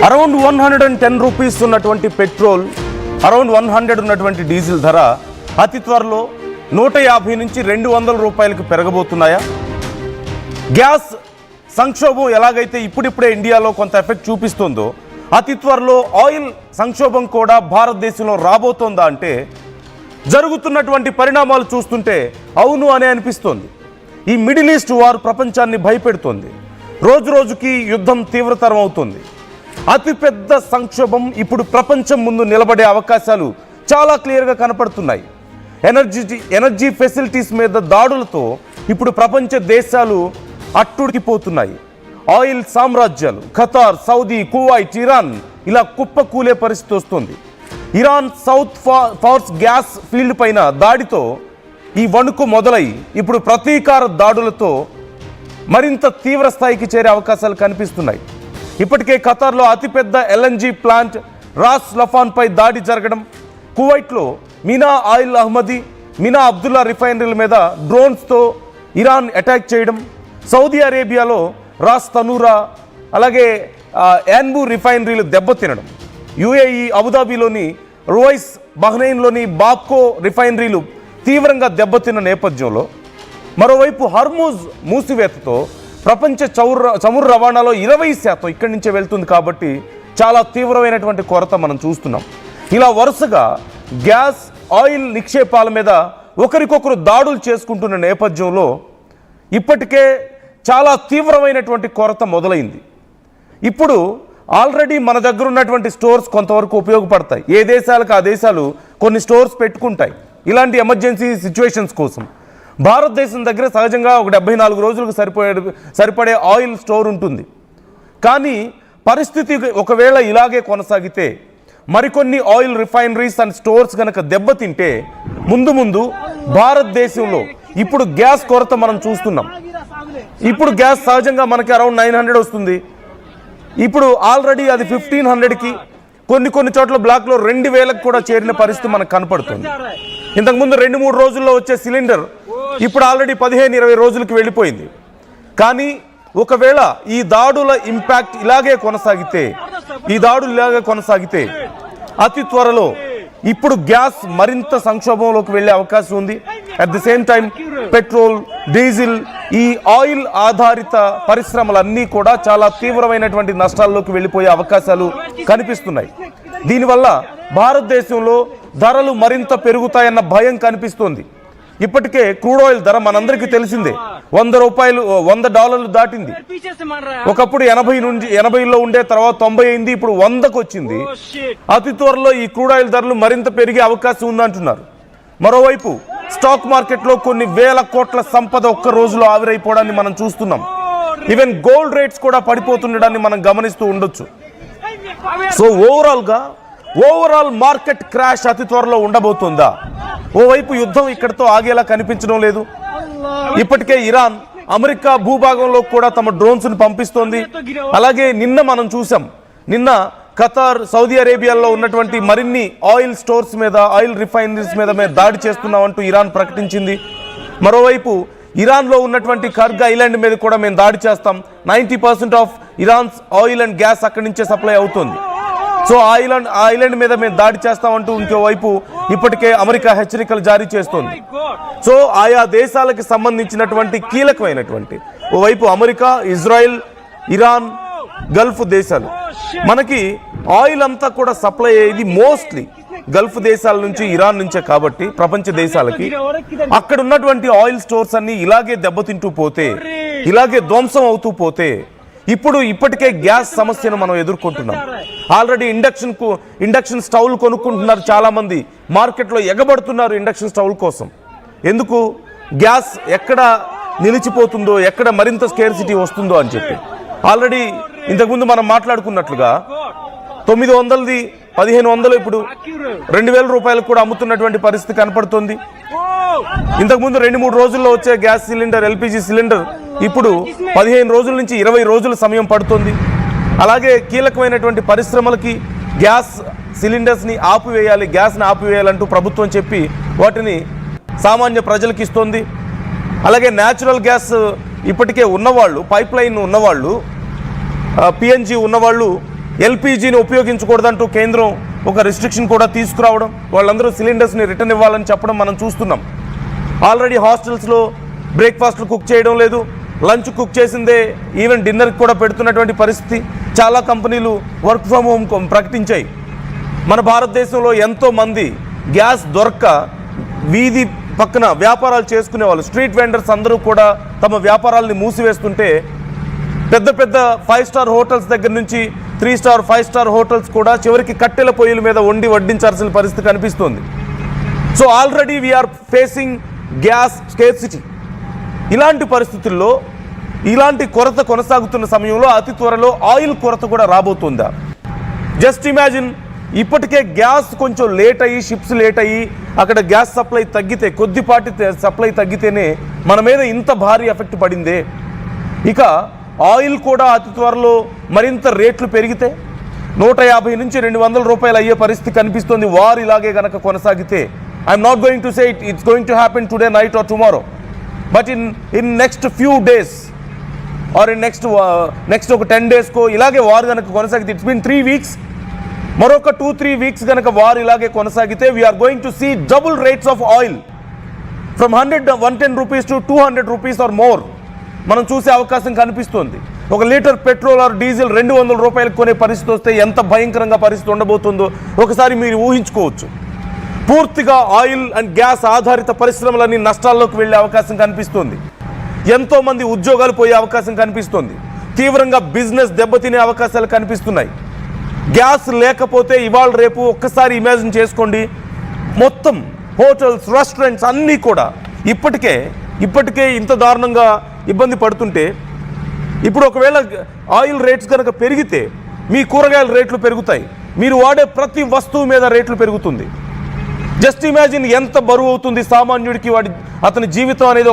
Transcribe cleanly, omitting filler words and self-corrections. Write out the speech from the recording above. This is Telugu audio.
అరౌండ్ 110 రూపీస్ ఉన్నటువంటి పెట్రోల్, అరౌండ్ 100 ఉన్నటువంటి డీజిల్ ధర అతి త్వరలో 150 నుంచి 200 రూపాయలకు పెరగబోతున్నాయా? గ్యాస్ సంక్షోభం ఎలాగైతే ఇప్పుడిప్పుడే ఇండియాలో కొంత ఎఫెక్ట్ చూపిస్తుందో, అతి త్వరలో ఆయిల్ సంక్షోభం కూడా భారతదేశంలో రాబోతోందా అంటే జరుగుతున్నటువంటి పరిణామాలు చూస్తుంటే అవును అనే అనిపిస్తోంది. ఈ మిడిల్ ఈస్ట్ వార్ ప్రపంచాన్ని భయపెడుతోంది. రోజు రోజుకి యుద్ధం తీవ్రతరం అవుతుంది. అతిపెద్ద సంక్షోభం ఇప్పుడు ప్రపంచం ముందు నిలబడే అవకాశాలు చాలా క్లియర్గా కనపడుతున్నాయి. ఎనర్జీ ఫెసిలిటీస్ మీద దాడులతో ఇప్పుడు ప్రపంచ దేశాలు అట్టుడికిపోతున్నాయి. ఆయిల్ సామ్రాజ్యాలు ఖతార్, సౌదీ, కువైట్, ఇరాన్ ఇలా కుప్పకూలే పరిస్థితి వస్తుంది. Iran South Pars gas field పైన దాడితో ఈ వణుకు మొదలై ఇప్పుడు ప్రతీకార దాడులతో మరింత తీవ్ర స్థాయికి చేరే అవకాశాలు కనిపిస్తున్నాయి. ఇప్పటికే ఖతార్లో అతిపెద్ద LNG ప్లాంట్ రాస్ లఫాన్పై దాడి జరగడం, కువైట్లో మీనా ఆయిల్ అహ్మదీ, మీనా అబ్దుల్లా రిఫైనరీల మీద డ్రోన్స్తో ఇరాన్ అటాక్ చేయడం, సౌదీ అరేబియాలో రాస్ తనూరా అలాగే యాన్బూ రిఫైనరీలు దెబ్బతినడం, UAE అబుదాబిలోని రువైస్, బహ్రెయిన్లోని బాబ్కో రిఫైనరీలు తీవ్రంగా దెబ్బతిన్న నేపథ్యంలో మరోవైపు హర్మూజ్ మూసివేతతో ప్రపంచ చమురు రవాణాలో 20% ఇక్కడి నుంచే వెళ్తుంది. కాబట్టి చాలా తీవ్రమైనటువంటి కొరత మనం చూస్తున్నాం. ఇలా వరుసగా గ్యాస్, ఆయిల్ నిక్షేపాల మీద ఒకరికొకరు దాడులు చేసుకుంటున్న నేపథ్యంలో ఇప్పటికే చాలా తీవ్రమైనటువంటి కొరత మొదలైంది. ఇప్పుడు ఆల్రెడీ మన దగ్గర ఉన్నటువంటి స్టోర్స్ కొంతవరకు ఉపయోగపడతాయి. ఏ దేశాలకు ఆ దేశాలు కొన్ని స్టోర్స్ పెట్టుకుంటాయి ఇలాంటి ఎమర్జెన్సీ సిచ్యువేషన్స్ కోసం. భారతదేశం దగ్గర సహజంగా ఒక 74 రోజులకు సరిపడే ఆయిల్ స్టోర్ ఉంటుంది. కానీ పరిస్థితి ఒకవేళ ఇలాగే కొనసాగితే, మరికొన్ని ఆయిల్ రిఫైనరీస్ అండ్ స్టోర్స్ కనుక దెబ్బతింటే ముందు భారతదేశంలో ఇప్పుడు గ్యాస్ కొరత మనం చూస్తున్నాం. ఇప్పుడు గ్యాస్ సహజంగా మనకి అరౌండ్ 900 వస్తుంది. ఇప్పుడు ఆల్రెడీ అది 1500కి, కొన్ని చోట్ల బ్లాక్లో 2000కి కూడా చేరిన పరిస్థితి మనకు కనపడుతుంది. ఇంతకుముందు 2-3 రోజుల్లో వచ్చే సిలిండర్ ఇప్పుడు ఆల్రెడీ 15-20 రోజులకి వెళ్ళిపోయింది. కానీ ఒకవేళ ఈ దాడుల ఇంపాక్ట్ ఇలాగే కొనసాగితే అతి త్వరలో ఇప్పుడు గ్యాస్ మరింత సంక్షోభంలోకి వెళ్ళే అవకాశం ఉంది. At the same time petrol, diesel, ఈ ఆయిల్ ఆధారిత పరిశ్రమలన్నీ కూడా చాలా తీవ్రమైనటువంటి నష్టాల్లోకి వెళ్ళిపోయే అవకాశాలు కనిపిస్తున్నాయి. దీనివల్ల భారతదేశంలో ధరలు మరింత పెరుగుతాయన్న భయం కనిపిస్తోంది. ఇప్పటికే క్రూడ్ ఆయిల్ ధర మనందరికీ తెలిసిందే, $100 దాటింది. ఒకప్పుడు 80లో ఉండే, తర్వాత 90 అయింది, ఇప్పుడు 100కు వచ్చింది. అతి త్వరలో ఈ క్రూడ్ ఆయిల్ ధరలు మరింత పెరిగే అవకాశం ఉందంటున్నారు. మరోవైపు స్టాక్ మార్కెట్లో కొన్ని వేల కోట్ల సంపద ఒక్క రోజులో ఆవిరైపోవడాన్ని మనం చూస్తున్నాం. ఈవెన్ గోల్డ్ రేట్స్ కూడా పడిపోతుండడాన్ని మనం గమనిస్తూ ఉండొచ్చు. సో ఓవరాల్ మార్కెట్ క్రాష్ అతి త్వరలో ఉండబోతుందా? ఓవైపు యుద్ధం ఇక్కడితో ఆగేలా కనిపించడం లేదు. ఇప్పటికే ఇరాన్ అమెరికా భూభాగంలో కూడా తమ డ్రోన్స్ని పంపిస్తోంది. అలాగే నిన్న మనం చూసాం, నిన్న ఖతార్, సౌదీ అరేబియాలో ఉన్నటువంటి మరిన్ని ఆయిల్ స్టోర్స్ మీద, ఆయిల్ రిఫైనరీస్ మీద మేము దాడి చేస్తున్నామంటూ ఇరాన్ ప్రకటించింది. మరోవైపు ఇరాన్లో ఉన్నటువంటి కర్గ్ ఐలాండ్ మీద కూడా మేము దాడి చేస్తాం. 90% of Iran's oil and gas అక్కడి నుంచే సప్లై అవుతుంది. సో ఐలాండ్ మీద మేము దాడి చేస్తామంటూ ఇంకోవైపు ఇప్పటికే అమెరికా హెచ్చరికలు జారీ చేస్తోంది. సో ఆయా దేశాలకు సంబంధించినటువంటి కీలకమైనటువంటి ఓవైపు అమెరికా, ఇజ్రాయిల్, ఇరాన్, గల్ఫ్ దేశాలు, మనకి ఆయిల్ అంతా కూడా సప్లై అయ్యేది మోస్ట్లీ గల్ఫ్ దేశాల నుంచి, ఇరాన్ నుంచే. కాబట్టి ప్రపంచ దేశాలకి అక్కడ ఉన్నటువంటి ఆయిల్ స్టోర్స్ అన్ని ఇలాగే దెబ్బతింటూ పోతే, ఇలాగే ధ్వంసం అవుతూ పోతే, ఇప్పటికే గ్యాస్ సమస్యను మనం ఎదుర్కొంటున్నాం. ఆల్రెడీ ఇండక్షన్ స్టవ్లు కొనుక్కుంటున్నారు చాలా మంది. మార్కెట్లో ఎగబడుతున్నారు ఇండక్షన్ స్టవ్ల కోసం. ఎందుకు? గ్యాస్ ఎక్కడ నిలిచిపోతుందో, ఎక్కడ మరింత స్కేర్సిటీ వస్తుందో అని చెప్పి. ఆల్రెడీ ఇంతకుముందు మనం మాట్లాడుకున్నట్లుగా 900ది 1500, ఇప్పుడు 2000 రూపాయలకు కూడా అమ్ముతున్నటువంటి పరిస్థితి కనపడుతుంది. ఇంతకుముందు 2-3 రోజుల్లో వచ్చే గ్యాస్ సిలిండర్, LPG సిలిండర్ ఇప్పుడు 15 రోజుల నుంచి 20 రోజుల సమయం పడుతుంది. అలాగే కీలకమైనటువంటి పరిశ్రమలకి గ్యాస్ సిలిండర్స్ని ఆపివేయాలి, గ్యాస్ని ఆపివేయాలంటూ ప్రభుత్వం చెప్పి వాటిని సామాన్య ప్రజలకు ఇస్తోంది. అలాగే న్యాచురల్ గ్యాస్ ఇప్పటికే ఉన్నవాళ్ళు, పైప్ లైన్ ఉన్నవాళ్ళు, PNG ఉన్నవాళ్ళు ఎల్పిజిని ఉపయోగించకూడదంటూ కేంద్రం ఒక రిస్ట్రిక్షన్ కూడా తీసుకురావడం, వాళ్ళందరూ సిలిండర్స్ని రిటర్న్ ఇవ్వాలని చెప్పడం మనం చూస్తున్నాం. ఆల్రెడీ హాస్టల్స్లో బ్రేక్ఫాస్ట్లు కుక్ చేయడం లేదు, లంచ్ కుక్ చేసిందే ఈవెన్ డిన్నర్కి కూడా పెడుతున్నటువంటి పరిస్థితి. చాలా కంపెనీలు వర్క్ ఫ్రమ్ హోమ్ ప్రకటించాయి. మన భారతదేశంలో ఎంతోమంది గ్యాస్ దొరక్క వీధి పక్కన వ్యాపారాలు చేసుకునే వాళ్ళు, స్ట్రీట్ వెండర్స్ అందరూ కూడా తమ వ్యాపారాలని మూసివేస్తుంటే పెద్ద పెద్ద 5 స్టార్ హోటల్స్ దగ్గర నుంచి 3 స్టార్ 5 స్టార్ హోటల్స్ కూడా చివరికి కట్టెల పొయ్యిల మీద వండి వడ్డించాల్సిన పరిస్థితి కనిపిస్తుంది. So already we're facing gas scarcity. ఇలాంటి పరిస్థితుల్లో ఇలాంటి కొరత కొనసాగుతున్న సమయంలో అతి త్వరలో ఆయిల్ కొరత కూడా రాబోతుందా? జస్ట్ ఇమాజిన్, ఇప్పటికే గ్యాస్ కొంచెం లేట్ అయ్యి, షిప్స్ లేట్ అయ్యి అక్కడ గ్యాస్ సప్లై తగ్గితే, కొద్దిపాటి సప్లై తగ్గితేనే మన మీద ఇంత భారీ ఎఫెక్ట్ పడిందే. ఇక ఆయిల్ కూడా అతి త్వరలో మరింత రేట్లు పెరిగితే 150 నుంచి 200 రూపాయలు అయ్యే పరిస్థితి కనిపిస్తుంది. వార్ ఇలాగే కనుక కొనసాగితే, I'm not going to say it's going to happen today night or tomorrow, but in next few days or in next ఒక 10 డేస్కో ఇలాగే వార్ కనుక కొనసాగితే, ఇట్స్ బీన్ 3 వీక్స్, మరొక 2-3 వీక్స్ కనుక వార్ ఇలాగే కొనసాగితే we're going to see double rates of oil from 110 rupees to 200 rupees or more మనం చూసే అవకాశం కనిపిస్తుంది. ఒక లీటర్ పెట్రోల్ ఆర్ డీజిల్ 200 రూపాయలకు కొనే పరిస్థితి వస్తే ఎంత భయంకరంగా పరిస్థితి ఉండబోతుందో ఒకసారి మీరు ఊహించుకోవచ్చు. పూర్తిగా ఆయిల్ అండ్ గ్యాస్ ఆధారిత పరిశ్రమలన్నీ నష్టాల్లోకి వెళ్ళే అవకాశం కనిపిస్తుంది. ఎంతోమంది ఉద్యోగాలు పోయే అవకాశం కనిపిస్తుంది. తీవ్రంగా బిజినెస్ దెబ్బతినే అవకాశాలు కనిపిస్తున్నాయి. గ్యాస్ లేకపోతే ఇవాళ రేపు ఒక్కసారి ఇమాజిన్ చేసుకోండి, మొత్తం హోటల్స్, రెస్టారెంట్స్ అన్నీ కూడా ఇప్పటికే ఇంత దారుణంగా ఇబ్బంది పడుతుంటే, ఇప్పుడు ఒకవేళ ఆయిల్ రేట్స్ కనుక పెరిగితే మీ కూరగాయల రేట్లు పెరుగుతాయి, మీరు వాడే ప్రతి వస్తువు మీద రేట్లు పెరుగుతుంది. జస్ట్ ఇమాజిన్ ఎంత బరువు అవుతుంది సామాన్యుడికి, అతని జీవితం అనేది.